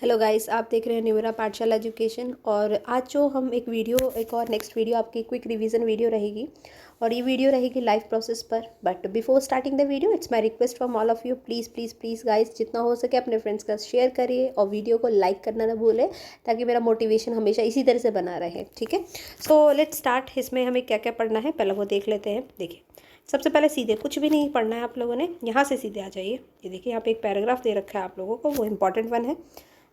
Hello guys, आप देख रहे हैं न्यूरा पाठशाला एजुकेशन। और आज जो हम एक और नेक्स्ट वीडियो आपकी क्विक रिवीजन वीडियो रहेगी, और ये वीडियो रहेगी लाइफ प्रोसेस पर। But before starting the video, it's my request from all of you, please please please guys, जितना हो सके अपने फ्रेंड्स का शेयर करिए और वीडियो को लाइक करना ना भूलें, ताकि मेरा मोटिवेशन हमेशा इसी तरह से बना रहे। ठीक है, सो लेट्स स्टार्ट। इसमें हमें क्या क्या पढ़ना है पहले वो देख लेते हैं। देखिए, सबसे पहले सीधे कुछ भी नहीं पढ़ना है आप लोगों ने, यहाँ से सीधे आ जाइए। ये देखिए, यहाँ पे एक पैराग्राफ दे रखा है आप लोगों को, वो इंपॉर्टेंट वन है,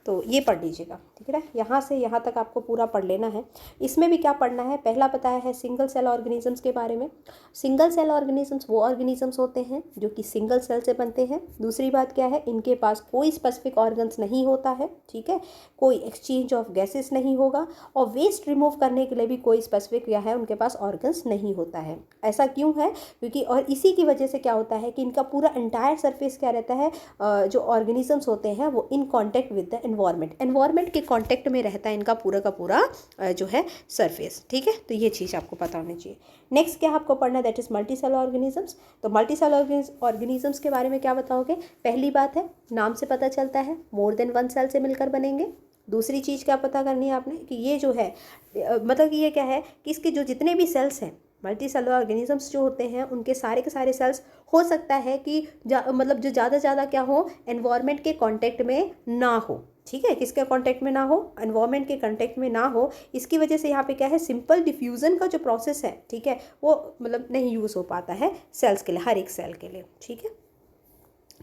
तो ये पढ़ लीजिएगा। ठीक है, यहाँ से यहाँ तक आपको पूरा पढ़ लेना है। इसमें भी क्या पढ़ना है, पहला बताया है सिंगल सेल ऑर्गेनिजम्स के बारे में। सिंगल सेल ऑर्गेनिजम्स वो ऑर्गेनिजम्स होते हैं जो कि सिंगल सेल से बनते हैं। दूसरी बात क्या है, इनके पास कोई स्पेसिफिक ऑर्गन्स नहीं होता है। ठीक है, कोई एक्सचेंज ऑफ गैसेस नहीं होगा, और वेस्ट रिमूव करने के लिए भी कोई स्पेसिफिक क्या है, उनके पास ऑर्गन्स नहीं होता है। ऐसा क्यों है, क्योंकि और इसी की वजह से क्या होता है कि इनका पूरा एंटायर सरफेस क्या रहता है, जो ऑर्गेनिजम्स होते हैं वो in contact with the environment के कांटेक्ट में रहता है इनका पूरा का पूरा जो है सरफेस। ठीक है, तो ये चीज़ आपको पता होनी चाहिए। नेक्स्ट क्या आपको पढ़ना है, that is multi cell organisms. तो मल्टी सेल ऑर्गेनिजम्स के बारे में क्या बताओगे, पहली बात है नाम से पता चलता है मोर देन वन सेल से मिलकर बनेंगे। दूसरी चीज़ क्या पता करनी है आपने कि ये जो है मतलब कि ये क्या है कि इसके जो जितने भी सेल्स हैं, मल्टी सेलुलर ऑर्गेनिजम्स जो होते हैं, उनके सारे के सारे सेल्स हो सकता है कि मतलब जो ज़्यादा से ज़्यादा क्या हो, एनवायरनमेंट के कांटेक्ट में ना हो। ठीक है, किसके कांटेक्ट में ना हो, एनवायरनमेंट के कांटेक्ट में ना हो। इसकी वजह से यहाँ पे क्या है, सिंपल डिफ्यूज़न का जो प्रोसेस है, ठीक है, वो मतलब नहीं यूज़ हो पाता है सेल्स के लिए, हर एक सेल के लिए। ठीक है,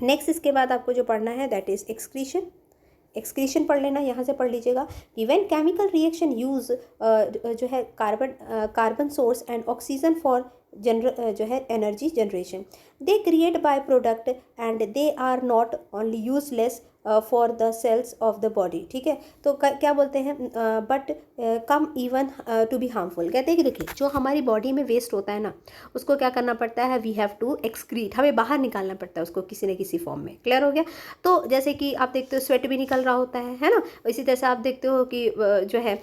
नेक्स्ट इसके बाद आपको जो पढ़ना है दैट इज़ एक्सक्रीशन। एक्सक्रीशन पढ़ लेना, यहाँ से पढ़ लीजिएगा कि व्हेन केमिकल रिएक्शन यूज जो है carbon source and oxygen for जो है energy generation, they create by product and they are not only useless for the cells of the body. ठीक है, तो क्या बोलते हैं, but come even to be harmful. कहते हैं कि देखिए, जो हमारी बॉडी में वेस्ट होता है ना, उसको क्या करना पड़ता है, वी हैव टू एक्सक्रीट, हमें बाहर निकालना पड़ता है उसको किसी न किसी फॉर्म में। क्लियर हो गया। तो जैसे कि आप देखते हो स्वेट भी निकल रहा होता है ना, इसी तरह से आप देखते हो कि जो है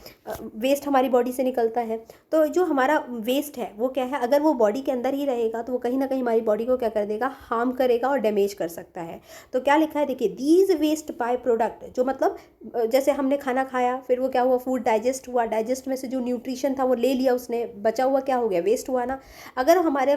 वेस्ट हमारी बॉडी से निकलता है। तो जो हमारा वेस्ट है वो क्या है, अगर वो बॉडी के अंदर ही रहेगा तो वो कहीं ना कहीं हमारी बॉडी को क्या कर देगा, हार्म करेगा और डैमेज कर सकता है। तो क्या लिखा है, देखिए, दीज वेस्ट बाय प्रोडक्ट, जो मतलब जैसे हमने खाना खाया, फिर वो क्या हुआ, फूड डाइजेस्ट हुआ, डाइजेस्ट में से जो न्यूट्रिशन था वो ले लिया उसने, बचा हुआ क्या हो गया, वेस्ट हुआ ना। अगर हमारा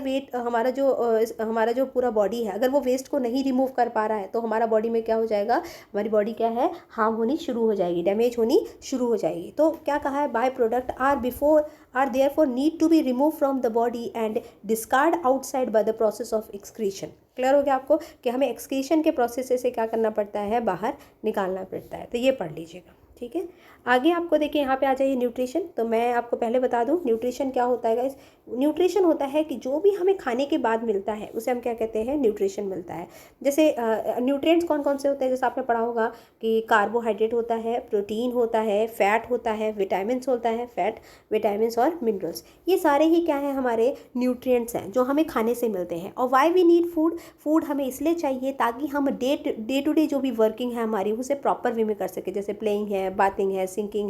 जो पूरा बॉडी है, अगर वो वेस्ट को नहीं रिमूव कर पा रहा है, तो हमारा बॉडी में क्या हो जाएगा, हमारी बॉडी क्या है, हार्म होनी शुरू हो जाएगी, डैमेज होनी शुरू हो जाएगी। तो क्या कहा है, by product are therefore need to be remove from the body and discard outside by the process of excretion. Clear हो गया आपको कि हमें एक्सक्रीशन के प्रोसेस से क्या करना पड़ता है, बाहर निकालना पड़ता है। तो ये पढ़ लीजिएगा। ठीक है, आगे आपको देखिए, यहाँ पे आ जाइए न्यूट्रिशन। तो मैं आपको पहले बता दूँ न्यूट्रिशन क्या होता है गाइस। न्यूट्रिशन होता है कि जो भी हमें खाने के बाद मिलता है उसे हम क्या कहते हैं, न्यूट्रिशन मिलता है। जैसे न्यूट्रिएंट्स कौन कौन से होते हैं, जैसे आपने पढ़ा होगा कि कार्बोहाइड्रेट होता है, प्रोटीन होता है, फैट होता है, विटामिन्स होता है, फैट, विटामिन्स और मिनरल्स। ये सारे ही क्या हैं, हमारे न्यूट्रिएंट्स हैं जो हमें खाने से मिलते हैं। और why we need food, food हमें इसलिए चाहिए ताकि हम डे टू डे जो भी वर्किंग है हमारी, उसे प्रॉपर वे में कर सके। जैसे प्लेइंग है, बाथिंग है, सिंगिंग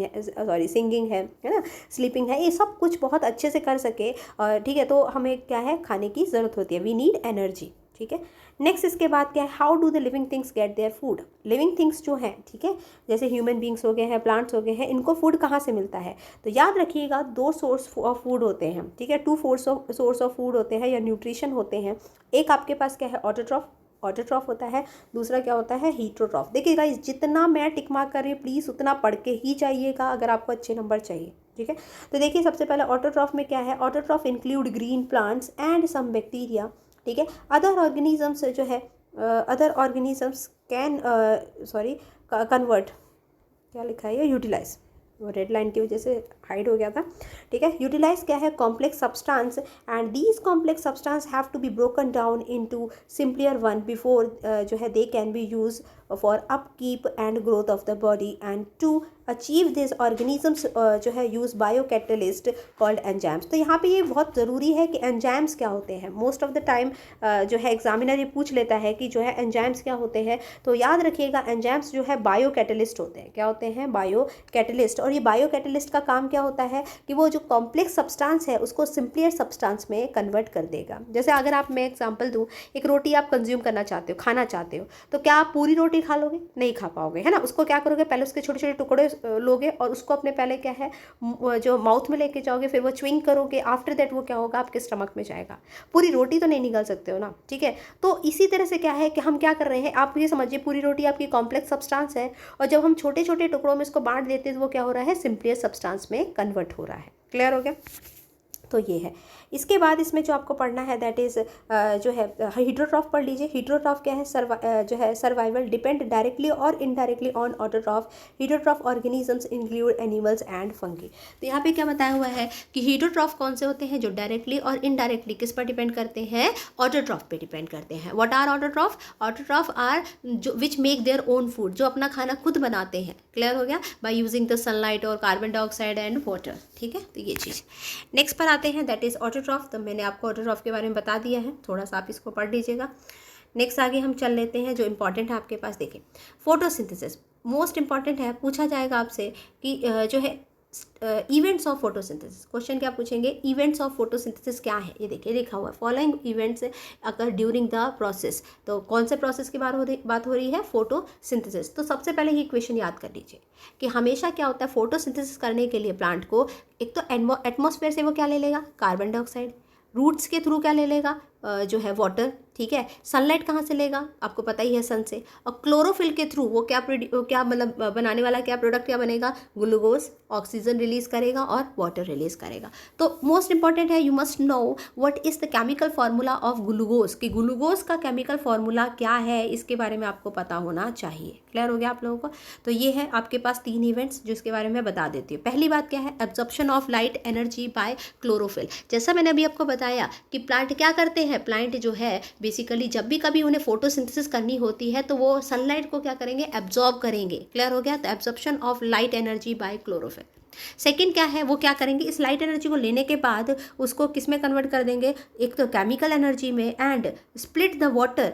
है ना, स्लीपिंग है, ये सब कुछ बहुत अच्छे से कर सके। ठीक है, तो हमें क्या है, खाने की ज़रूरत होती है, वी नीड एनर्जी। ठीक है, नेक्स्ट इसके बाद क्या है, how do the living things get their food. Living things जो हैं, ठीक है, जैसे ह्यूमन बींग्स हो गए हैं, प्लांट्स हो गए हैं, इनको फूड कहाँ से मिलता है। तो याद रखिएगा, दो सोर्स ऑफ फूड होते हैं। ठीक है, टू सोर्स ऑफ फूड होते हैं या न्यूट्रिशन होते हैं। एक आपके पास क्या है, ऑटोट्रॉफ होता है, दूसरा क्या होता है, हीटरोट्रॉफ। देखिएगा, जितना मैं टिक मार्क कर रही हूँ, प्लीज़ उतना पढ़ के ही जाइएगा अगर आपको अच्छे नंबर चाहिए। ठीक है, तो देखिए, सबसे पहले ऑटोट्रॉफ में क्या है, autotroph include green plants and some bacteria. ठीक है, अदर ऑर्गेनिजम्स जो है, अदर ऑर्गेनिजम्स कैन कन्वर्ट, क्या लिखा है ये, यूटिलाइज, वो रेड लाइन की वजह से हाइड हो गया था। ठीक है, यूटिलाइज क्या है, complex substance, and these complex substance have to be broken down into simplier one before जो है they can be use for upkeep and growth of the body. And to achieve this organisms जो है use biocatalyst called enzymes. तो यहाँ पे ये बहुत ज़रूरी है कि एंजाइम्स क्या होते हैं। मोस्ट ऑफ द टाइम जो है एग्जामिनर ये पूछ लेता है कि जो है एंजाइम्स क्या होते हैं। तो याद रखिएगा, एंजाइम्स जो है बायो कैटलिस्ट होते हैं। क्या होते हैं, बायो कैटलिस्ट। और ये बायो कैटलिस्ट का काम क्या क्या होता है कि वो जो कॉम्प्लेक्स सब्सटेंस है उसको सिंपलियर सब्सटेंस में कन्वर्ट कर देगा। जैसे अगर आप, मैं एग्जांपल दूँ, एक रोटी आप कंज्यूम करना चाहते हो, खाना चाहते हो, तो क्या आप पूरी रोटी खा लोगे? नहीं खा पाओगे, है ना। उसको क्या करोगे, पहले उसके छोटे छोटे टुकड़े लोगे और उसको अपने पहले क्या है जो माउथ में लेके जाओगे, फिर वो च्विंग करोगे, आफ्टर दैट वो क्या होगा, आपके स्टमक में जाएगा। पूरी रोटी तो नहीं निगल सकते हो ना, ठीक है। तो इसी तरह से क्या है कि हम क्या कर रहे हैं, आप ये समझिए पूरी रोटी आपकी कॉम्प्लेक्स सब्सटेंस है, और जब हम छोटे छोटे टुकड़ों में इसको बांट देते हैं तो वो क्या हो रहा है, सिंपलियर सब्सटेंस में कन्वर्ट हो रहा है। क्लियर हो गया। तो ये है। इसके बाद इसमें जो आपको पढ़ना है दैट इज़ जो है हीटरोट्रॉफ पढ़ लीजिए। हीटरोट्रॉफ क्या है, जो है सर्वाइवल डिपेंड डायरेक्टली और indirectly on autotroph. Heterotroph organisms include animals and fungi. तो यहाँ पे क्या बताया हुआ है कि हीटरोट्रॉफ कौन से होते हैं, जो डायरेक्टली और इनडायरेक्टली किस पर डिपेंड करते हैं, ऑटोट्रॉफ पे डिपेंड करते हैं। What are autotroph? Autotroph are जो which make their own food, जो अपना खाना खुद बनाते हैं। क्लियर हो गया, बाय यूजिंग द सनलाइट और कार्बन डाइऑक्साइड एंड वाटर। ठीक है, तो ये चीज़। नेक्स्ट पर आते हैं दैट इज़ ऑटोट्रॉफ। तो मैंने आपको ऑटोट्रॉफ के बारे में बता दिया है, थोड़ा सा आप इसको पढ़ लीजिएगा। नेक्स्ट आगे हम चल लेते हैं, जो इंपॉर्टेंट है आपके पास। देखिए फोटोसिंथेसिस मोस्ट इंपॉर्टेंट है। पूछा जाएगा आपसे कि जो है इवेंट्स ऑफ फोटोसिंथेसिस। क्वेश्चन क्या पूछेंगे, इवेंट्स ऑफ फोटोसिंथेसिस क्या है। ये देखिए लिखा हुआ है, following events occur during the process. तो कौन से प्रोसेस की बात हो रही है, फोटोसिंथेसिस। तो सबसे पहले ये इक्वेशन याद कर लीजिए कि हमेशा क्या होता है, फोटोसिंथेसिस करने के लिए प्लांट को एक तो एटमॉस्फेयर से वो क्या ले लेगा, कार्बन डाइऑक्साइड। रूट्स के थ्रू क्या ले लेगा, जो है वाटर। ठीक है, सनलाइट कहाँ से लेगा, आपको पता ही है, सन से। और क्लोरोफिल के थ्रू वो क्या मतलब बनाने वाला क्या प्रोडक्ट क्या बनेगा, ग्लूकोज, ऑक्सीजन रिलीज करेगा और वाटर रिलीज करेगा। तो मोस्ट इंपॉर्टेंट है, you must know what is the chemical formula of glucose, कि ग्लूकोज का केमिकल फार्मूला क्या है, इसके बारे में आपको पता होना चाहिए। क्लियर हो गया आप लोगों को। तो ये है आपके पास 3 इवेंट्स जिसके बारे में बता देती हूँ। पहली बात क्या है, absorption of light energy by chlorophyll. जैसा मैंने अभी आपको बताया कि प्लांट क्या करते हैं, प्लांट जो है बेसिकली जब भी कभी उन्हें फोटोसिंथेसिस करनी होती है तो वो सनलाइट को क्या करेंगे, एब्जॉर्ब करेंगे। क्लियर हो गया, तो absorption of light energy by chlorophyll. Second क्या है, वो क्या करेंगे, इस लाइट एनर्जी को लेने के बाद उसको किस में कन्वर्ट कर देंगे, एक तो केमिकल एनर्जी में, एंड स्प्लिट द वाटर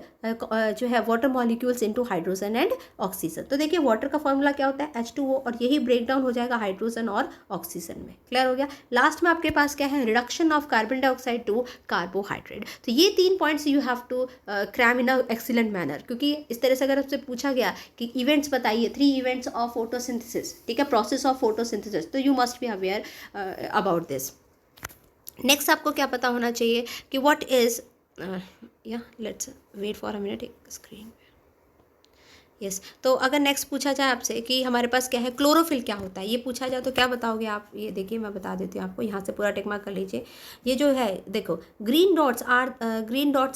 जो है water molecules into hydrogen and oxygen. तो देखिए वाटर का फॉर्मूला क्या होता है, H2O, और यही ब्रेक डाउन हो जाएगा हाइड्रोजन और ऑक्सीजन में। क्लियर हो गया। लास्ट में आपके पास क्या है, reduction of carbon dioxide to carbohydrate. तो ये 3 points you have to cram in a excellent manner, क्योंकि इस तरह से अगर आपसे पूछा गया कि इवेंट्स बताइए, 3 इवेंट्स ऑफ फोटोसिंथेसिस, ठीक है, प्रोसेस ऑफ फोटोसिंथेसिस, तो you must be aware about this. Next आपको क्या पता होना चाहिए कि व्हाट इज या let's wait for a minute, एक स्क्रीन। यस, तो अगर नेक्स्ट पूछा जाए आपसे कि हमारे पास क्या है, क्लोरोफिल क्या होता है, ये पूछा जाए तो क्या बताओगे आप। ये देखिए मैं बता देती हूँ आपको, यहाँ से पूरा टिक मार्क कर लीजिए। ये जो है देखो, green dots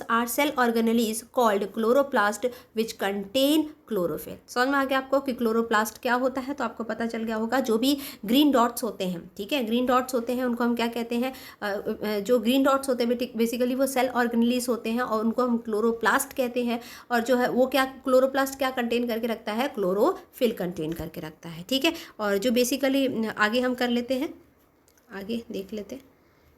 are cell organelles called chloroplast which contain chlorophyll. समझ में आ गया आपको कि क्लोरोप्लास्ट क्या होता है, तो आपको पता चल गया होगा। जो भी ग्रीन डॉट्स होते हैं, ठीक है, ग्रीन डॉट्स होते हैं, उनको हम क्या कहते हैं, जो ग्रीन डॉट्स होते हैं बेसिकली वो सेल ऑर्गेनेलीज होते हैं और उनको हम क्लोरोप्लास्ट कहते हैं। और जो है वो क्या, क्लोरोप्लास्ट क्या कंटेन करके रखता है, क्लोरोफिल कंटेन करके रखता है। ठीक है, और जो बेसिकली आगे हम कर लेते हैं, आगे देख लेते हैं।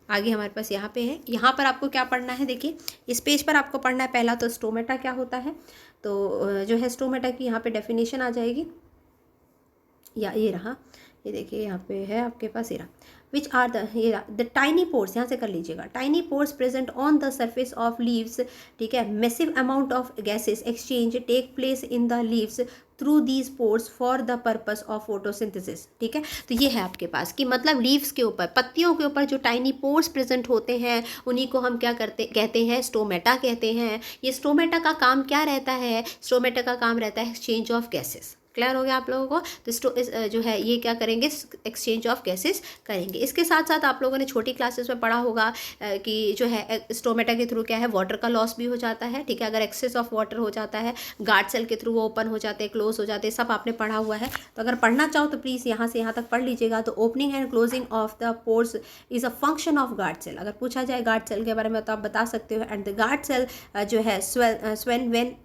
आगे हमारे पास यहाँ पे है, यहाँ पर आपको क्या पढ़ना है, देखिए इस पेज पर आपको पढ़ना है पहला तो स्टोमेटा क्या होता है। तो जो है स्टोमेटा की यहाँ पे डेफिनेशन आ जाएगी, या ये रहा, ये देखिए यहाँ पे है आपके पास, ये रहा, which are the tiny pores, यहाँ से कर लीजिएगा, tiny pores present on the surface of leaves. ठीक है, massive amount of gases exchange take place in the leaves through these pores for the purpose of photosynthesis. ठीक है, तो ये है आपके पास कि मतलब लीव्स के ऊपर, पत्तियों के ऊपर जो टाइनी पोर्स प्रेजेंट होते हैं उन्हीं को हम क्या कहते हैं, स्टोमेटा कहते हैं। ये स्टोमेटा का काम क्या रहता है, स्टोमेटा का काम रहता है एक्सचेंज ऑफ गैसेस। क्लियर हो गया आप लोगों को। तो जो है ये क्या करेंगे, एक्सचेंज ऑफ गैसेस करेंगे। इसके साथ साथ आप लोगों ने छोटी क्लासेस में पढ़ा होगा कि जो है स्टोमेटा के थ्रू क्या है, वाटर का लॉस भी हो जाता है। ठीक है, अगर एक्सेस ऑफ वाटर हो जाता है, गार्ड सेल के थ्रू वो ओपन हो जाते हैं, क्लोज हो जाते हैं, सब आपने पढ़ा हुआ है। तो अगर पढ़ना चाहो तो प्लीज़ यहाँ से यहाँ तक पढ़ लीजिएगा। तो opening and closing of the pores is a function of guard cell. अगर पूछा जाए गार्ड सेल के बारे में तो आप बता सकते हो। एंड द गार्ड सेल जो है swell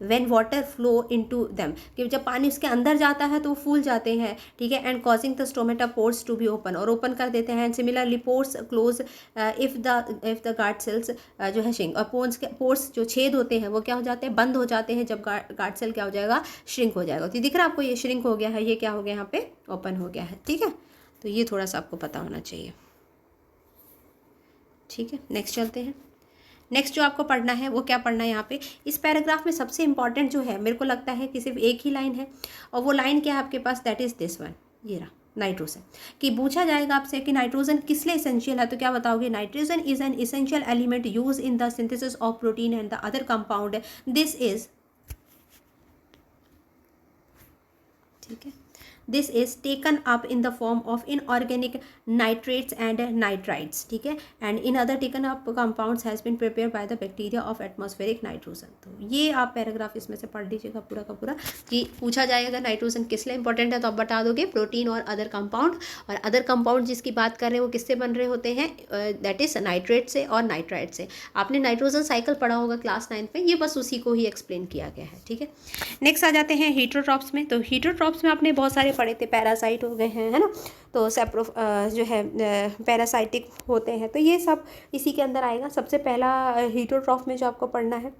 when water flow into them, कि जब पानी उसके अंदर जाता है तो वो फूल जाते हैं। ठीक है, and causing the stomata pores to be open, और ओपन कर देते हैं। And similarly pores close if the guard cells जो है श्रिंक, और पोर्स जो छेद होते हैं वो क्या हो जाते हैं, बंद हो जाते हैं जब गार्ड सेल क्या हो जाएगा, श्रिंक हो जाएगा। तो दिख रहा है आपको, ये श्रिंक हो गया है, ये क्या हो गया यहाँ पे, ओपन हो गया है। ठीक है, तो ये थोड़ा सा आपको पता होना चाहिए। ठीक है, नेक्स्ट चलते हैं। नेक्स्ट जो आपको पढ़ना है वो क्या पढ़ना है यहाँ पे, इस पैराग्राफ में सबसे इंपॉर्टेंट जो है मेरे को लगता है कि सिर्फ एक ही लाइन है, और वो लाइन क्या है आपके पास, दैट इज़ दिस वन, ये रहा, नाइट्रोजन। कि पूछा जाएगा आपसे कि नाइट्रोजन किस लिए एसेंशियल है, तो क्या बताओगे, nitrogen is an essential element use in the synthesis of protein and the other compound. This is, ठीक है, this is taken up in the form of inorganic nitrates and nitrides, ठीक है, and in other taken up compounds has been prepare by the bacteria of atmospheric nitrogen. तो ये आप paragraph इसमें से पढ़ लीजिएगा पूरा का पूरा, कि पूछा जाएगा नाइट्रोजन किस लिए इंपॉर्टेंट है, तो आप बता दोगे प्रोटीन और अदर कंपाउंड, और अदर कंपाउंड जिसकी बात कर रहे हैं वो किससे बन रहे होते हैं, दैट इज नाइट्रेट से और नाइट्राइड से। आपने नाइट्रोजन साइकिल पढ़ा होगा क्लास 9 में, ये बस उसी को ही एक्सप्लेन किया गया है। ठीक है, नेक्स्ट आ जाते हैं हीटरोट्रॉप्स में। तो हीटरोट्रॉप्स में आपने बहुत सारे पढ़े थे, पैरासाइट हो गए हैं, है ना, तो सेप्रो जो है पैरासाइटिक होते हैं, तो ये सब इसी के अंदर आएगा। सबसे पहला हीटरोट्रॉफ में जो आपको पढ़ना है,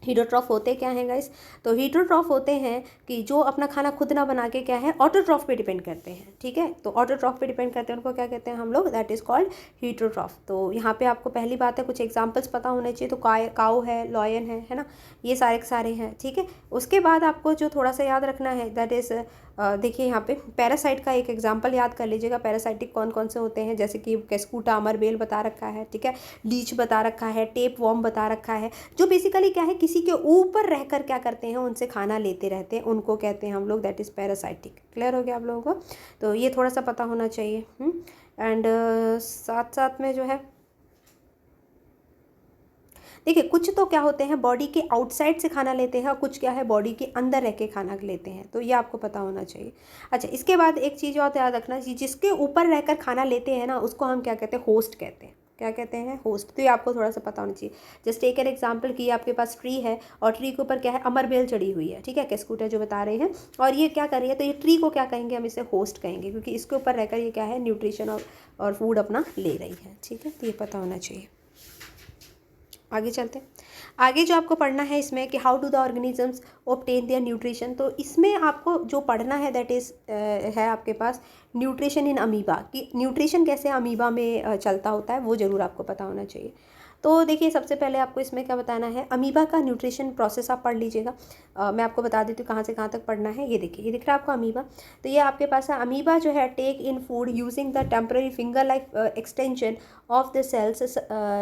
हीटरोट्रॉफ होते क्या हैं गाइस, तो हीटरोट्रॉफ होते हैं कि जो अपना खाना खुद ना बना के क्या है, ऑटोट्रॉफ पे डिपेंड करते हैं। ठीक है, तो ऑटोट्रॉफ पे डिपेंड करते हैं, उनको क्या कहते हैं हम लोग, दैट इज़ कॉल्ड हीटरोट्रॉफ। तो यहाँ पे आपको पहली बात है कुछ एग्जांपल्स पता होने चाहिए, तो काऊ है, लॉयन है ना, ये सारे के सारे हैं। ठीक है, उसके बाद आपको जो थोड़ा सा याद रखना है, दैट इज़ देखिए यहाँ पे पैरासाइट का एक एग्जांपल याद कर लीजिएगा। पैरासाइटिक कौन कौन से होते हैं, जैसे कि कैस्कूटा, अमरबेल बता रखा है, ठीक है, लीच बता रखा है, टेप वॉर्म बता रखा है, जो बेसिकली क्या है किसी के ऊपर रहकर क्या करते हैं, उनसे खाना लेते रहते हैं, उनको कहते हैं हम लोग दैट इज़ पैरासाइटिक। क्लियर हो गया आप लोगों को, तो ये थोड़ा सा पता होना चाहिए। एंड साथ साथ में जो है देखिए, कुछ तो क्या होते हैं बॉडी के आउटसाइड से खाना लेते हैं, और कुछ क्या है बॉडी के अंदर रह के खाना लेते हैं, तो ये आपको पता होना चाहिए। अच्छा, इसके बाद एक चीज़ और याद रखना, जिसके ऊपर रहकर खाना लेते हैं ना, उसको हम क्या कहते हैं, होस्ट कहते हैं। क्या कहते हैं, होस्ट। तो ये आपको थोड़ा सा पता होना चाहिए। जस्ट टेक एन एग्जांपल कि आपके पास ट्री है, और ट्री के ऊपर क्या है, अमरबेल चढ़ी हुई है, ठीक है, कैस्कूटा जो बता रहे हैं, और ये क्या कर रही है, तो ये ट्री को क्या कहेंगे, हम इसे होस्ट कहेंगे, क्योंकि इसके ऊपर रहकर ये क्या है, न्यूट्रिशन और फूड अपना ले रही है। ठीक है, तो ये पता होना चाहिए। आगे चलते हैं। आगे जो आपको पढ़ना है इसमें कि how do the organisms obtain their nutrition, तो इसमें आपको जो पढ़ना है दैट इज़ है आपके पास न्यूट्रिशन इन अमीबा, कि न्यूट्रिशन कैसे अमीबा में चलता होता है, वो ज़रूर आपको पता होना चाहिए। तो देखिए, सबसे पहले आपको इसमें क्या बताना है, अमीबा का न्यूट्रिशन प्रोसेस आप पढ़ लीजिएगा। मैं आपको बता देती हूँ कहाँ से कहाँ तक पढ़ना है। ये देखिए, ये दिख रहा है आपको अमीबा, तो ये आपके पास है अमीबा जो है take in food using the temporary finger like extension of the cells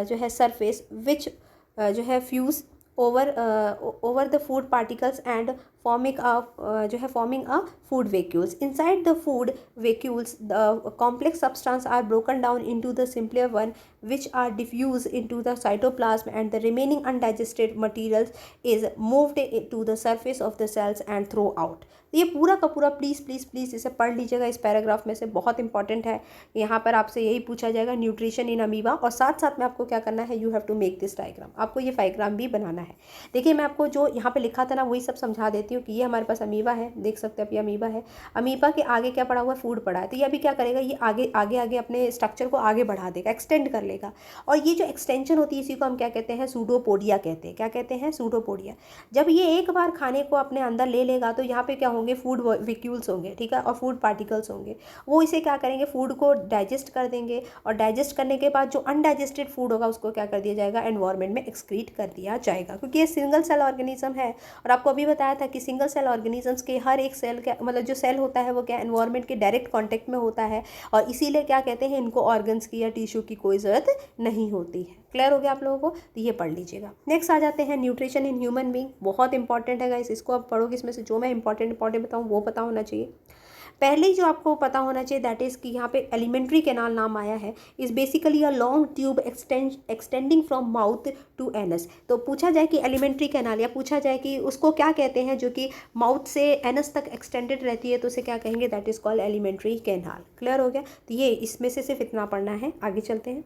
जो है सरफेस विच जो है fuse over the food particles and forming a food vacuoles. Inside the food vacuoles the complex substance are broken down into the simpler one which are diffused into the cytoplasm, and the remaining undigested materials is moved to the surface of the cells and throw out। ये पूरा का पूरा please please please इसे पढ़ लीजिएगा, इस paragraph में से बहुत इंपॉर्टेंट है। यहाँ पर आपसे यही पूछा जाएगा, न्यूट्रिशन इन अमीबा, और साथ साथ में आपको क्या करना है, you have to make this diagram, आपको ये डायग्राम भी बनाना है। देखिए, मैं आपको जो यहाँ पे लिखा था ना वही सब समझा देती हूँ कि ये हमारे पास अमीबा है, देख सकते हैं आप, ये अमीबा है। अमीबा के आगे क्या पड़ा हुआ है, फूड पड़ा है, तो ये अभी क्या करेगा, ये आगे आगे आगे अपने स्ट्रक्चर को आगे बढ़ा देगा, एक्सटेंड कर लेगा, और ये जो एक्सटेंशन होती है इसी को हम क्या कहते हैं, सूडोपोडिया कहते हैं। क्या कहते हैं, सूडोपोडिया। जब ये एक बार खाने को अपने अंदर ले लेगा तो यहाँ पे क्या होंगे, फूड वैक्यूल्स होंगे, ठीक है, और फूड पार्टिकल्स होंगे, वो इसे क्या करेंगे, फूड को डाइजेस्ट कर देंगे, और डाइजेस्ट करने के बाद जो अनडाइजेस्टेड फूड होगा उसको क्या कर दिया जाएगा, एनवायरनमेंट में एक्सक्रीट कर दिया जाएगा, क्योंकि ये सिंगल सेल ऑर्गेनिज्म है। और आपको अभी बताया था कि सिंगल सेल ऑर्गेनिजम्स के हर एक सेल का मतलब जो सेल होता है वो क्या एनवायरनमेंट के डायरेक्ट कॉन्टेक्ट में होता है, और इसीलिए क्या कहते हैं, इनको ऑर्गन्स की या टिश्यू की कोई ज़रूरत नहीं होती है। क्लियर हो गया आप लोगों को, तो ये पढ़ लीजिएगा। नेक्स्ट आ जाते हैं न्यूट्रिशन इन ह्यूमन बीइंग, बहुत इंपॉर्टेंट है गाइस, इसको आप पढ़ोगे, इसमें से जो मैं इंपॉर्टेंट बताऊँ वो पता होना चाहिए। पहले ही जो आपको पता होना चाहिए दैट इज़ कि यहाँ पे एलिमेंट्री कैनाल नाम आया है, is basically a long tube extending from mouth to anus. तो पूछा जाए कि एलिमेंट्री कैनाल, या पूछा जाए कि उसको क्या कहते हैं जो कि माउथ से एनस तक एक्सटेंडेड रहती है, तो उसे क्या कहेंगे, that is called alimentary canal. Clear हो गया, तो ये इसमें से सिर्फ इतना पढ़ना है। आगे चलते हैं।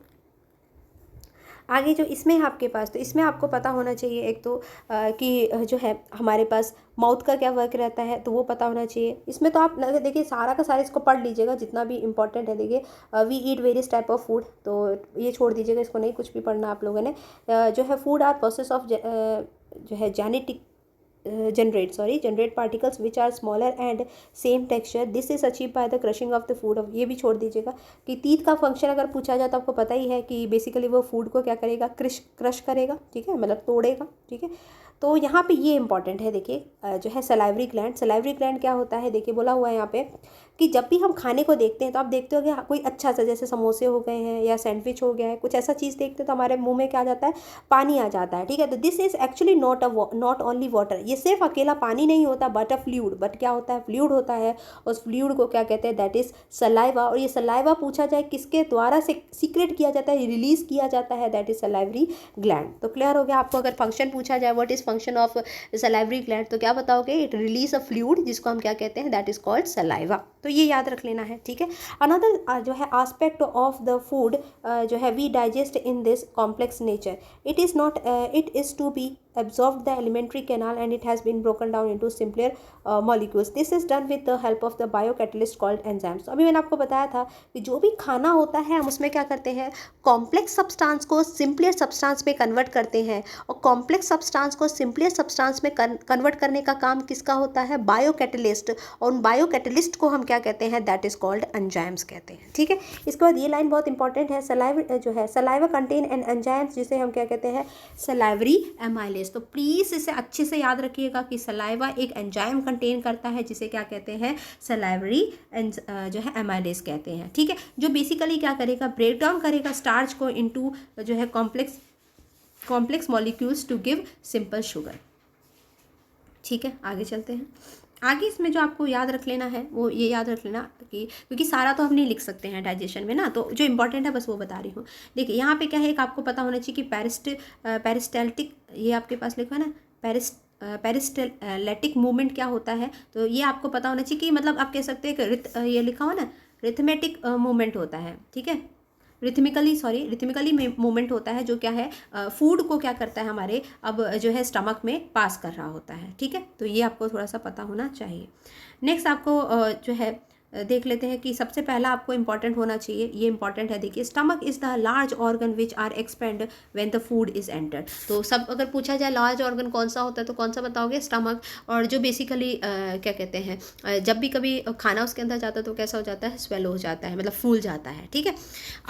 आगे जो इसमें है आपके पास, तो इसमें आपको पता होना चाहिए एक तो कि जो है हमारे पास माउथ का क्या वर्क रहता है, तो वो पता होना चाहिए। इसमें तो आप देखिए सारा का सारा इसको पढ़ लीजिएगा जितना भी इंपॉर्टेंट है। देखिए, we eat various type of food, तो ये छोड़ दीजिएगा, इसको नहीं कुछ भी पढ़ना आप लोगों ने। जो है फूड आर प्रोसेस ऑफ जो है genetic generate particles which are smaller and same texture. This is achieved by the crushing of the food. अब ये भी छोड़ दीजिएगा कि teeth का फंक्शन अगर पूछा जाए तो आपको पता ही है कि बेसिकली वो फूड को क्या करेगा, क्रश करेगा, ठीक है, मतलब तोड़ेगा, ठीक है। तो यहाँ पे ये इंपॉर्टेंट है, देखिए जो है सलाइवरी ग्लैंड। सलाइवरी ग्लैंड क्या होता है, देखिए बोला हुआ है यहाँ पे कि जब भी हम खाने को देखते हैं तो आप देखते हो कि कोई अच्छा सा, जैसे समोसे हो गए हैं या सैंडविच हो गया है, कुछ ऐसा चीज़ देखते हैं तो हमारे मुंह में क्या आ जाता है, पानी आ जाता है, ठीक है। तो this is actually not only water, ये सिर्फ अकेला पानी नहीं होता बट अ फ्लूइड, बट क्या होता है, फ्लूइड होता है। उस फ्लूइड को क्या कहते हैं, दैट इज़ सलाइवा। और ये सलाइवा पूछा जाए किसके द्वारा से सीक्रेट किया जाता है, रिलीज किया जाता है, दैट इज सलाइवरी ग्लैंड। तो क्लियर हो गया आपको। अगर फंक्शन पूछा जाए what is function of salivary gland तो क्या बताओगे, इट रिलीज अ फ्लूइड जिसको हम क्या कहते हैं, दैट इज कॉल्ड सलाइवा। तो ये याद रख लेना है, ठीक है। अनदर जो है आस्पेक्ट ऑफ द फूड जो है we digest in this complex nature, it is to be absorbed the alimentary canal and it has been broken down into simpler molecules. This is done with the help of the biocatalyst called enzymes. अभी मैंने आपको बताया था कि जो भी खाना होता है हम उसमें क्या करते हैं, कॉम्प्लेक्स सब्सटेंस को सिंपलर सब्सटेंस में कन्वर्ट करते हैं। और कॉम्प्लेक्स सब्सटेंस को सिंपलर सब्सटेंस में कन्वर्ट करने का काम किसका होता है, बायोकैटलिस्ट। और उन बायोकैटलिस्ट को हम क्या कहते हैं, दैट इज कॉल्ड एंजाइम्स कहते हैं, ठीक है। इसके बाद ये लाइन बहुत इंपॉर्टेंट है, सलाइवा जो है, सलाइवा कंटेन एन एंजाइम्स जिसे हम क्या कहते हैं, सलाइवरी एमाइलेज। तो प्लीज़ इसे अच्छे से याद रखिएगा कि सलाइवा एक एंजाइम कंटेन करता है जिसे क्या कहते हैं, सलाइवरी जो है एमाइलेज कहते हैं, ठीक है। जो बेसिकली क्या करेगा, ब्रेक डाउन करेगा स्टार्च को इनटू जो है complex molecules to give simple sugar, ठीक है। आगे चलते हैं। आगे इसमें जो आपको याद रख लेना है वो ये याद रख लेना कि क्योंकि सारा तो हम नहीं लिख सकते हैं डाइजेशन में ना, तो जो इंपॉर्टेंट है बस वो बता रही हूँ। देखिए यहाँ पे क्या है, एक आपको पता होना चाहिए कि पेरिस्टैल्टिक, ये आपके पास लिखा है ना, पेरिस्टैलेटिक मूवमेंट क्या होता है, तो ये आपको पता होना चाहिए कि मतलब आप कह सकते हैं कि ये लिखा हुआ ना, रिथमेटिक मूवमेंट होता है, ठीक है। रिथमिकली मूवमेंट होता है, जो क्या है, फूड को क्या करता है हमारे अब जो है स्टमक में पास कर रहा होता है, ठीक है। तो ये आपको थोड़ा सा पता होना चाहिए। नेक्स्ट आपको जो है देख लेते हैं कि सबसे पहला आपको इंपॉर्टेंट होना चाहिए, ये इंपॉर्टेंट है, देखिए stomach is the large organ which are expand when the food is entered. तो सब अगर पूछा जाए लार्ज ऑर्गन कौन सा होता है तो कौन सा बताओगे, स्टमक। और जो बेसिकली क्या कहते हैं, जब भी कभी खाना उसके अंदर जाता है तो कैसा हो जाता है, स्वेलो हो जाता है, मतलब फूल जाता है, ठीक है।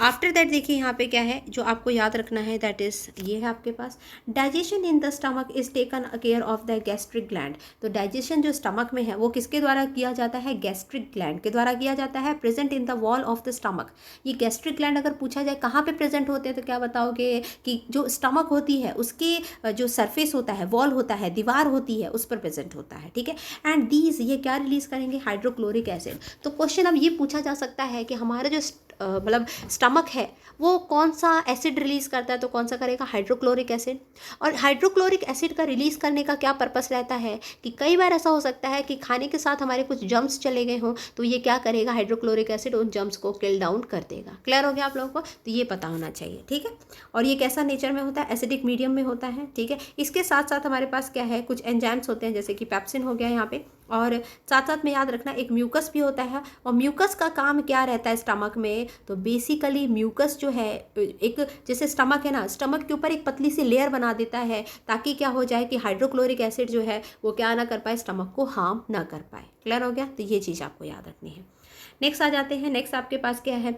आफ्टर दैट देखिए यहाँ पे क्या है जो आपको याद रखना है, दैट इज़ ये है आपके पास, digestion in the stomach is taken care of the gastric gland. तो डाइजेशन जो स्टमक में है वो किसके द्वारा किया जाता है, गैस्ट्रिक ग्लैंड के द्वारा किया जाता है, present in the wall of the stomach. ये गैस्ट्रिक ग्लैंड अगर पूछा जाए कहाँ पे प्रेजेंट होते हैं तो क्या बताओगे कि जो स्टमक होती है उसके जो सरफेस होता है, वॉल होता है, दीवार होती है, उस पर प्रेजेंट होता है, ठीक है। एंड दीज ये क्या रिलीज करेंगे, हाइड्रोक्लोरिक एसिड। तो क्वेश्चन अब ये पूछा जा सकता है कि हमारा जो मतलब स्टमक है वो कौन सा एसिड रिलीज़ करता है, तो कौन सा करेगा, हाइड्रोक्लोरिक एसिड। और हाइड्रोक्लोरिक एसिड का रिलीज़ करने का क्या पर्पस रहता है कि कई बार ऐसा हो सकता है कि खाने के साथ हमारे कुछ जम्स चले गए हों, तो ये क्या करेगा, हाइड्रोक्लोरिक एसिड उन जम्स को किल डाउन कर देगा। क्लियर हो गया आप लोगों को, तो ये पता होना चाहिए, ठीक है। और ये कैसा नेचर में होता है, एसिडिक मीडियम में होता है, ठीक है। इसके साथ साथ हमारे पास क्या है, कुछ एंजाइम्स होते हैं जैसे कि पेप्सिन हो गया यहाँ पे, और साथ साथ में याद रखना एक म्यूकस भी होता है। और म्यूकस का काम क्या रहता है स्टमक में, तो बेसिकली म्यूकस जो है एक जैसे स्टमक है ना, स्टमक के ऊपर एक पतली सी लेयर बना देता है ताकि क्या हो जाए कि हाइड्रोक्लोरिक एसिड जो है वो क्या ना कर पाए, स्टमक को हार्म ना कर पाए। क्लियर हो गया, तो ये चीज़ आपको याद रखनी है। नेक्स्ट आ जाते हैं, नेक्स्ट आपके पास क्या है,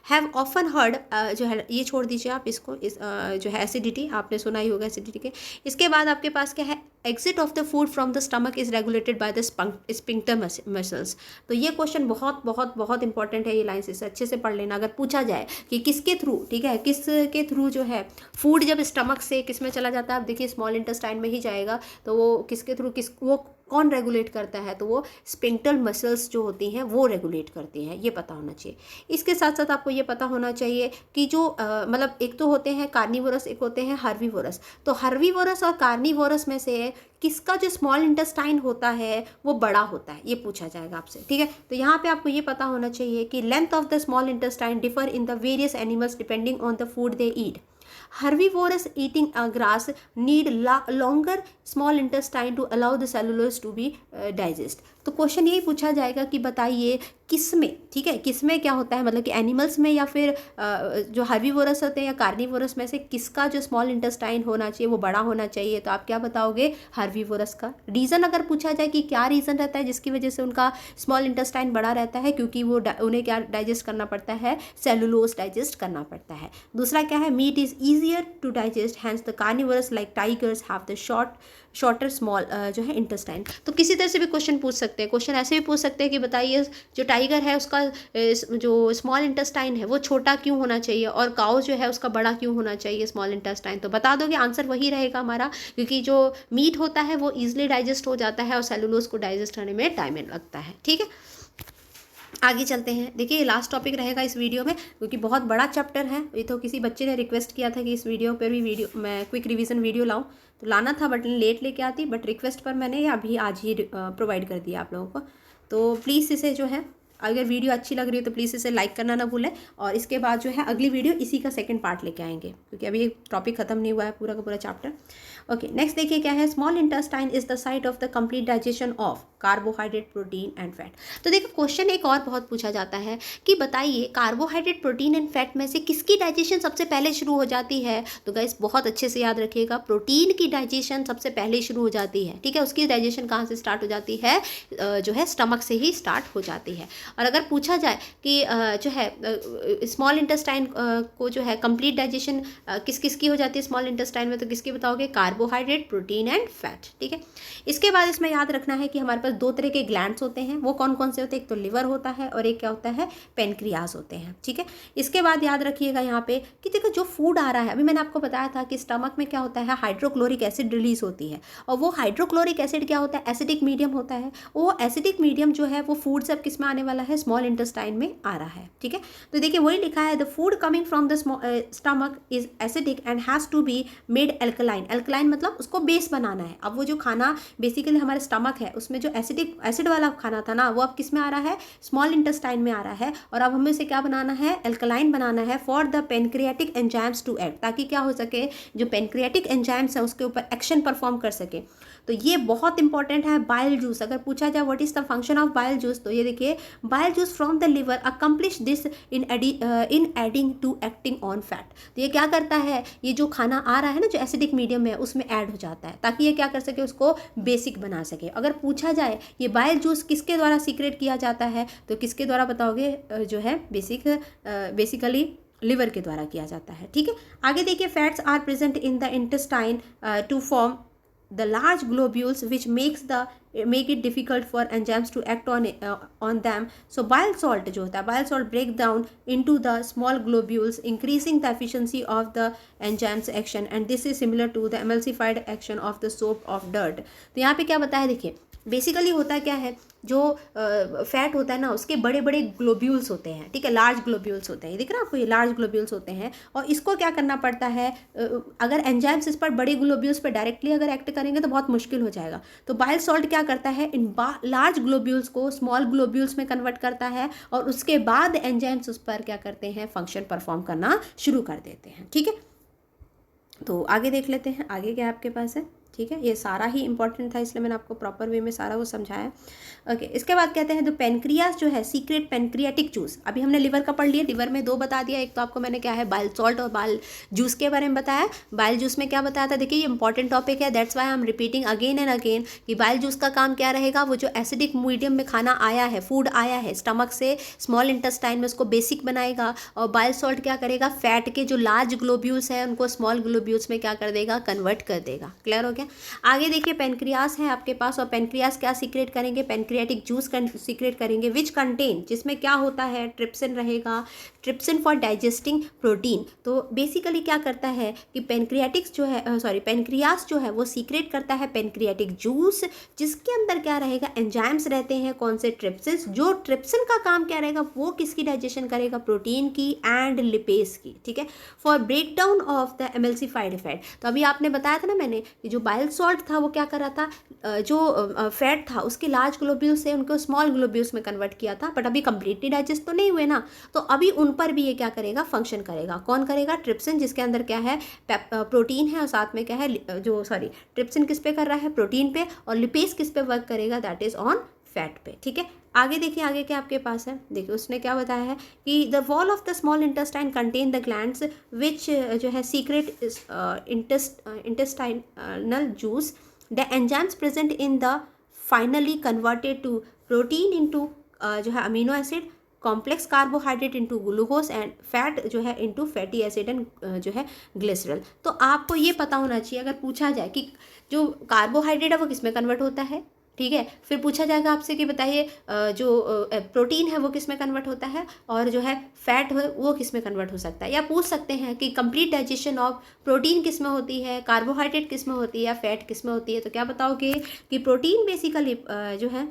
हैव ऑफन हर्ड जो है, ये छोड़ दीजिए आप इसको, जो है एसिडिटी, आपने सुना ही होगा एसिडिटी के। इसके बाद आपके पास क्या है, exit of the food from the stomach is regulated by the sphincter muscles. तो ये क्वेश्चन बहुत बहुत बहुत इंपॉर्टेंट है, ये लाइन से अच्छे से पढ़ लेना। अगर पूछा जाए कि किसके थ्रू, ठीक है, किसके थ्रू जो है फूड जब स्टमक से किस में चला जाता है, आप देखिए स्मॉल इंटेस्टाइन में ही जाएगा, तो वो किसके थ्रू, वो कौन रेगुलेट करता है, तो वो स्पिंक्टर मसल्स जो होती हैं वो रेगुलेट करती हैं, ये पता होना चाहिए। इसके साथ साथ आपको ये पता होना चाहिए कि जो मतलब एक तो होते हैं कार्निवोरस, एक होते हैं हर्बीवोरस। तो हर्बीवोरस और कार्निवोरस में से किसका जो स्मॉल इंटेस्टाइन होता है वो बड़ा होता है, ये पूछा जाएगा आपसे, ठीक है। तो यहाँ पे आपको ये पता होना चाहिए कि length of the small intestine differ in the various animals depending on the food they eat. Herbivorous eating grass need longer small intestine to allow the cellulose to be digest. तो क्वेश्चन यही पूछा जाएगा कि बताइए किस में, ठीक है, किस में क्या होता है, मतलब कि एनिमल्स में या फिर जो हर्बीवोरस होते हैं या कार्निवोरस में से किसका जो स्मॉल इंटेस्टाइन होना चाहिए वो बड़ा होना चाहिए। तो आप क्या बताओगे, हर्बीवोरस का। रीज़न अगर पूछा जाए कि क्या रीज़न रहता है जिसकी वजह से उनका स्मॉल इंटेस्टाइन बड़ा रहता है, क्योंकि वो उन्हें क्या डाइजेस्ट करना पड़ता है, सेलुलोज डाइजेस्ट करना पड़ता है। दूसरा क्या है, meat is easier to digest, hence the carnivorous like tigers have the shorter small जो है इंटेस्टाइन। तो किसी तरह से भी क्वेश्चन पूछ सकते हैं। क्वेश्चन ऐसे भी पूछ सकते हैं कि बताइए जो टाइगर है उसका जो स्मॉल इंटेस्टाइन है वो छोटा क्यों होना चाहिए और काऊ जो है उसका बड़ा क्यों होना चाहिए स्मॉल इंटेस्टाइन। तो बता दोगे, आंसर वही रहेगा हमारा, क्योंकि जो मीट होता है वो ईजिली डाइजेस्ट हो जाता है और सेलुलोज को डाइजेस्ट करने में टाइम लगता है। ठीक है, आगे चलते हैं। देखिए ये लास्ट टॉपिक रहेगा इस वीडियो में, क्योंकि बहुत बड़ा चैप्टर है। ये तो किसी बच्चे ने रिक्वेस्ट किया था कि इस वीडियो पर भी मैं क्विक रिवीजन वीडियो लाऊं, तो लाना था बट लेट लेके आती, बट रिक्वेस्ट पर मैंने अभी आज ही प्रोवाइड कर दिया आप लोगों को। तो प्लीज़ इसे जो है, अगर वीडियो अच्छी लग रही है तो प्लीज़ इसे लाइक करना ना भूलें। और इसके बाद जो है अगली वीडियो इसी का सेकंड पार्ट लेके आएंगे, क्योंकि अभी टॉपिक खत्म नहीं हुआ है पूरा का पूरा चैप्टर। ओके, नेक्स्ट देखिए क्या है, small intestine is the site of the complete digestion of carbohydrate, protein and fat. तो देखो क्वेश्चन एक और बहुत पूछा जाता है कि बताइए कार्बोहाइड्रेट, प्रोटीन एंड फैट में से किसकी डाइजेशन सबसे पहले शुरू हो जाती है। तो गाइस बहुत अच्छे से याद रखिएगा, प्रोटीन की डाइजेशन सबसे पहले शुरू हो जाती है। ठीक है, उसकी डाइजेशन कहाँ से स्टार्ट हो जाती है, जो है स्टमक से ही स्टार्ट हो जाती है। और अगर पूछा जाए कि जो है स्मॉल इंटेस्टाइन को जो है कंप्लीट डाइजेशन किस किस की हो जाती है स्मॉल इंटेस्टाइन में, तो किसकी बताओगे, कार्बोहाइड्रेट, प्रोटीन एंड फैट। ठीक है, इसके बाद इसमें याद रखना है कि हमारे पास दो तरह के ग्लैंड्स होते हैं। वो कौन कौन से होते हैं, एक तो लिवर होता है और एक क्या होता है, पेनक्रियास होते हैं। ठीक है, इसके बाद याद रखिएगा यहाँ पे कि देखो जो फूड आ रहा है, अभी मैंने आपको बताया था कि स्टमक में क्या होता है, हाइड्रोक्लोरिक एसिड रिलीज होती है। और वो हाइड्रोक्लोरिक एसिड क्या होता है, एसिडिक मीडियम होता है। वो एसिडिक मीडियम जो है वो फूड सब किस में आने वाला है, स्मॉल इंटेस्टाइन में आ रहा है। ठीक है, तो देखिए वही लिखा है, the food coming from the stomach is acidic and has to be made alkaline. Alkaline मतलब उसको बेस बनाना है। अब वो जो खाना बेसिकली हमारे स्टमक है उसमें जो एसिड वाला खाना था ना, वो अब किस में आ रहा है, स्मॉल इंटेस्टाइन में आ रहा है। और अब हमें उसे क्या बनाना है, एल्कलाइन बनाना है for the pancreatic enzymes to act, ताकि क्या हो सके, जो पेनक्रियाटिक एंजाइम्स है उसके ऊपर एक्शन परफॉर्म कर सके। तो ये बहुत इंपॉर्टेंट है। बाइल जूस, अगर पूछा जाए what is the function of bile juice, तो ये देखिए, bile juice from the liver accomplish this in adding to acting on fat. तो ये क्या करता है, ये जो खाना आ रहा है ना जो एसिडिक मीडियम में, उसमें ऐड हो जाता है ताकि ये क्या कर सके, उसको बेसिक बना सके। अगर पूछा जाए ये बाइल जूस किसके द्वारा सीक्रेट किया जाता है, तो किसके द्वारा बताओगे, जो है बेसिकली लिवर के द्वारा किया जाता है। ठीक है, आगे देखिए, fats are present in the intestine to form the large globules which make it difficult for enzymes to act on them. So bile salt जो होता है, bile salt break down into the small globules, increasing the efficiency of the enzymes action, and this is similar to the emulsified action of the soap of dirt. तो यहाँ पे क्या बताया, देखिए basically होता क्या है, जो फैट होता है ना उसके बड़े बड़े ग्लोब्यूल्स होते हैं। ठीक है, लार्ज ग्लोब्यूल्स होते हैं, दिख रहा है आपको, ये लार्ज ग्लोब्यूल्स होते हैं। और इसको क्या करना पड़ता है, अगर एंजाइम्स इस पर बड़े ग्लोब्यूल्स पर डायरेक्टली अगर एक्ट करेंगे तो बहुत मुश्किल हो जाएगा। तो बाइल सॉल्ट क्या करता है, इन लार्ज ग्लोब्यूल्स को स्मॉल ग्लोब्यूल्स में कन्वर्ट करता है और उसके बाद एंजाइम्स उस पर क्या करते हैं, फंक्शन परफॉर्म करना शुरू कर देते हैं। ठीक है, तो आगे देख लेते हैं, आगे क्या आपके पास है। ठीक है, ये सारा ही इंपॉर्टेंट था इसलिए मैंने आपको प्रॉपर वे में सारा वो समझाया। ओके, इसके बाद कहते हैं, तो पेनक्रियास जो है, सीक्रेट पेनक्रियाटिक जूस। अभी हमने लिवर का पढ़ लिया, लिवर में दो बता दिया, एक तो आपको मैंने क्या है, बाइल सॉल्ट और बाइल जूस के बारे में बताया। बाइल जूस में क्या बताया था, देखिए ये इंपॉर्टेंट टॉपिक है, that's why I am repeating again and again कि बाइल जूस का काम क्या रहेगा, वो जो एसिडिक मीडियम में खाना आया है, फूड आया है स्टमक से स्मॉल इंटेस्टाइन में, उसको बेसिक बनाएगा। और बाइल सॉल्ट क्या करेगा, फैट के जो लार्ज ग्लोब्यूल्स हैं उनको स्मॉल ग्लोब्यूल्स में क्या कर देगा, कन्वर्ट कर देगा। क्लियर हो गया। आगे देखिए, पेनक्रियास है आपके पास, और पेनक्रियास क्या सीक्रेट करेंगे, पेनक्रियाटिक जूस सीक्रेट करेंगे, विच कंटेन, जिसमें क्या होता है, ट्रिप्सिन रहेगा, ट्रिप्सिन फॉर डाइजेस्टिंग प्रोटीन। तो बेसिकली क्या करता है कि पेनक्रियाटिक्स जो है, पेनक्रियास जो है वो सीक्रेट करता है पेनक्रियाटिक जूस, जिसके अंदर क्या रहेगा, एंजाइम्स रहते हैं, कौन से, ट्रिप्सिन। जो ट्रिप्सिन का काम क्या रहेगा, वो किसकी डाइजेशन करेगा, प्रोटीन की एंड लिपेज की। ठीक है, for break down of the emulsified fat. तो अभी आपने बताया था ना मैंने कि जो बाइल सॉल्ट था वो क्या कर रहा था, जो फैट था उसके लार्ज ग्लोब्यूल से उनको स्मॉल ग्लोब्यूल्स में कन्वर्ट किया था, बट अभी कंप्लीटली डाइजेस्ट तो नहीं हुए ना, तो अभी उन पर भी ये क्या करेगा, फंक्शन करेगा। कौन करेगा, ट्रिप्सिन, जिसके अंदर क्या है, प्रोटीन है, और साथ में क्या है, ट्रिप्सिन किस पे कर रहा है, प्रोटीन पे, और लिपेज किस पे वर्क करेगा, दैट इज ऑन फैट पे। ठीक है, आगे देखिए, आगे क्या आपके पास है, देखिए उसने क्या बताया है कि the wall of the small intestine contain the glands which जो है secrete intestinal juice, the enzymes present in the finally converted to protein into जो है amino acid, complex carbohydrate into glucose, and fat जो है into fatty acid and जो है glycerol. तो आपको ये पता होना चाहिए, अगर पूछा जाए कि जो कार्बोहाइड्रेट है वो किस में कन्वर्ट होता है, ठीक है, फिर पूछा जाएगा आपसे कि बताइए जो प्रोटीन है वो किस में कन्वर्ट होता है, और जो है फैट है वो किस में कन्वर्ट हो सकता है, या पूछ सकते हैं कि कंप्लीट डाइजेशन ऑफ प्रोटीन किस में होती है, कार्बोहाइड्रेट किस में होती है, या फैट किस में होती है। तो क्या बताओगे कि प्रोटीन बेसिकली जो है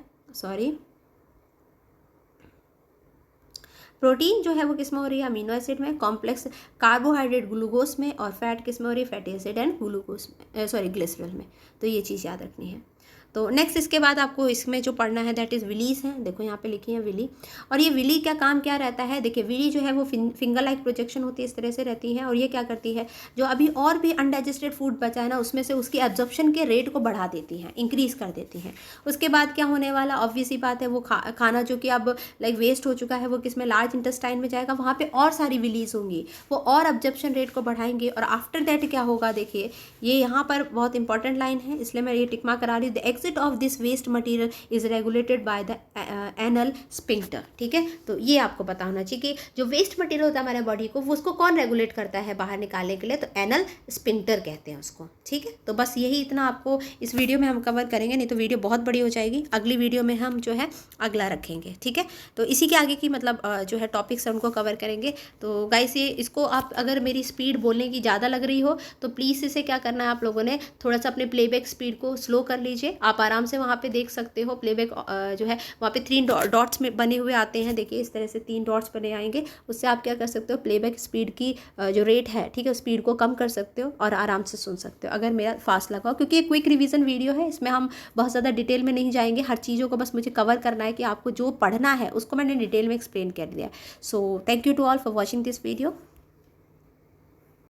प्रोटीन जो है वो किस में हो रही है, अमीनो एसिड में, कॉम्प्लेक्स कार्बोहाइड्रेट ग्लूकोज में, और फैट किस में हो रही है, फैटी एसिड एंड ग्लूकोज में, ग्लिसरॉल में। तो ये चीज़ याद रखनी है। तो नेक्स्ट इसके बाद आपको इसमें जो पढ़ना है दैट इज़ विलीज हैं। देखो यहाँ पे लिखी है विली, और ये विली का काम क्या रहता है, देखिए विली जो है वो फिंगर लाइक प्रोजेक्शन होती है, इस तरह से रहती है, और ये क्या करती है, जो अभी और भी अनडाइजेस्टेड फूड बचा है ना उसमें से उसकी एब्जॉर्प्शन के रेट को बढ़ा देती हैं, इंक्रीज़ कर देती हैं। उसके बाद क्या होने वाला, ऑब्वियस ही बात है, वो खाना जो कि अब लाइक वेस्ट हो चुका है वो किस में, लार्ज इंटेस्टाइन में जाएगा, वहाँ पर और सारी विलीज होंगी, वो और एब्जॉर्प्शन रेट को बढ़ाएंगे, और आफ्टर दैट क्या होगा, देखिए ये यहाँ पर बहुत इंपॉर्टेंट लाइन है, इसलिए मैं ये टिकमा करा रही हूँ, the exit of this waste material is regulated by the anal sphincter. ठीक है, तो ये आपको पता होना चाहिए कि जो वेस्ट मटेरियल होता है हमारे बॉडी को, वो उसको कौन रेगुलेट करता है बाहर निकालने के लिए, तो एनल स्पिंक्टर कहते हैं उसको। ठीक है, तो बस यही इतना आपको इस वीडियो में हम कवर करेंगे, नहीं तो वीडियो बहुत बड़ी हो जाएगी। अगली वीडियो में हम जो है अगला रखेंगे। ठीक है, तो इसी के आगे की मतलब जो है टॉपिक्स है उनको कवर करेंगे। तो गाइस ये इसको आप अगर मेरी स्पीड बोलने की ज़्यादा लग रही हो तो प्लीज़ इसे क्या करना है, आप लोगों ने थोड़ा सा अपने प्लेबैक स्पीड को स्लो कर लीजिए। आप आराम से वहाँ पे देख सकते हो प्लेबैक जो है वहाँ पे 3 डॉट्स में बने हुए आते हैं, देखिए इस तरह से 3 डॉट्स बने आएंगे, उससे आप क्या कर सकते हो, प्लेबैक स्पीड की जो रेट है, ठीक है, स्पीड को कम कर सकते हो और आराम से सुन सकते हो अगर मेरा फास्ट लगा हो, क्योंकि ये क्विक रिवीजन वीडियो है, इसमें हम बहुत ज़्यादा डिटेल में नहीं जाएंगे, हर चीज़ों को बस मुझे कवर करना है कि आपको जो पढ़ना है उसको मैंने डिटेल में एक्सप्लेन कर दिया। So thank you to all for watching this video.